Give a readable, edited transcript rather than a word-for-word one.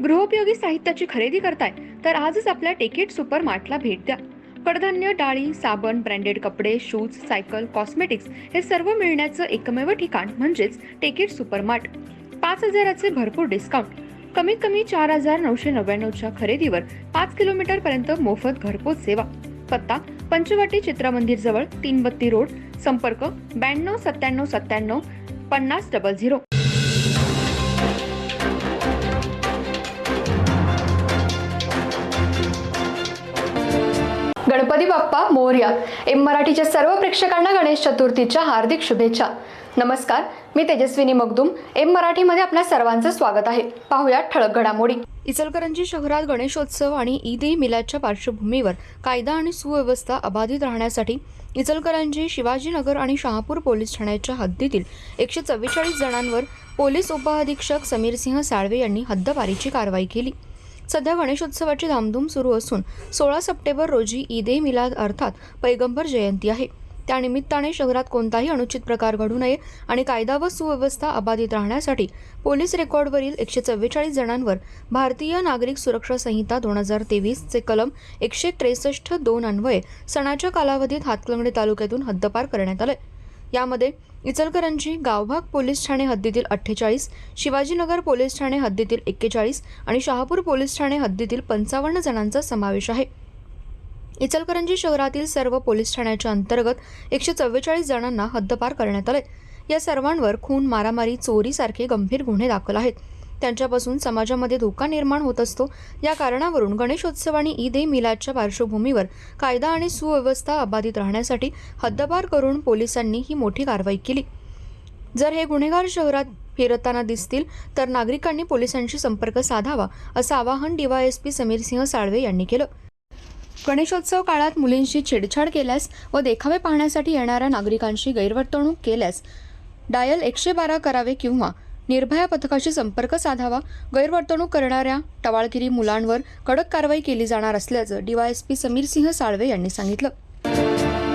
गृहोपयोगी साहित्याची खरेदी करताय तर आजच आपल्या टेकेट सुपर मार्टला भेट द्या. कडधान्य, डाळी, साबण, ब्रँडेड कपडे, शूज, सायकल, कॉस्मेटिक्स हे सर्व मिळण्याचं एकमेव ठिकाण म्हणजेच टेकेट सुपर मार्ट. 5,000चे भरपूर डिस्काउंट. कमीत कमी 4,999च्या खरेदीवर 5 किलोमीटर पर्यंत मोफत घरपोच सेवा. पत्ता पंचवटी चित्रमंदिर जवळ, 332 रोड. संपर्क 92 97 97 5000. गणपती बाप्पा मोरया. एम मराठीच्या सर्व प्रेक्षकांना गणेश चतुर्थीच्या हार्दिक शुभेच्छा. नमस्कार, मी तेजस्विनी मगदूम. एम मराठीमध्ये आपल्या सर्वांचं स्वागत आहे. पाहूया ठळक घडामोडी. इचलकरंजी शहरात गणेशोत्सव आणि ईद ए मिलादच्या पार्श्वभूमीवर कायदा आणि सुव्यवस्था अबाधित राहण्यासाठी इचलकरंजी, शिवाजीनगर आणि शहापूर पोलीस ठाण्याच्या हद्दीतील 144 जणांवर पोलीस उपअधीक्षक समीरसिंह साळवे यांनी हद्दपारीची कारवाई केली. सध्या गणेशोत्सवाची धामधूम सुरू असून 16 सप्टेंबर रोजी ईद ए मिलाद अर्थात पैगंबर जयंती आहे. त्यानिमित्ताने शहरात कोणताही अनुचित प्रकार घडू नये आणि कायदा व सुव्यवस्था अबाधित राहण्यासाठी पोलीस रेकॉर्डवरील 144 जणांवर भारतीय नागरिक सुरक्षा संहिता 2023 चे कलम 163(2) अन्वये सणाच्या कालावधीत हातकणंगले तालुक्यातून हद्दपार करण्यात आले. यामध्ये इचलकरंजी गावभाग पोलीस ठाणे हद्दीतील 48, शिवाजीनगर पोलीस ठाणे हद्दीतील 41 आणि शहापूर पोलीस ठाणे हद्दीतील 55 जणांचा समावेश आहे. इचलकरंजी शहरातील सर्व पोलीस ठाण्याच्या अंतर्गत 144 जणांना हद्दपार करण्यात आले. या सर्वांवर खून, मारामारी, चोरी सारखे गंभीर गुन्हे दाखल आहेत. त्यांच्यापासून समाजामध्ये धोका निर्माण होत असतो. या कारणावरून गणेशोत्सव आणि ईद ए मिलादच्या पार्श्वभूमीवर कायदा आणि सुव्यवस्था अबाधित राहण्यासाठी हद्दपार करून पोलिसांनी ही मोठी कारवाई केली. जर हे गुन्हेगार शहरात फिरताना दिसतील तर नागरिकांनी पोलिसांशी संपर्क साधावा, असं आवाहन DYSP समीरसिंह साळवे यांनी केलं. गणेशोत्सव काळात मुलींशी छेडछाड केल्यास व देखावे पाहण्यासाठी येणाऱ्या नागरिकांशी गैरवर्तणूक केल्यास डायल 112 करावे किंवा निर्भया पथकाशी संपर्क साधावा. गैरवर्तणूक करणाऱ्या टवाळखोरी मुलांवर कडक कारवाई केली जाणार असल्याचं DYSP समीरसिंह साळवे यांनी सांगितलं.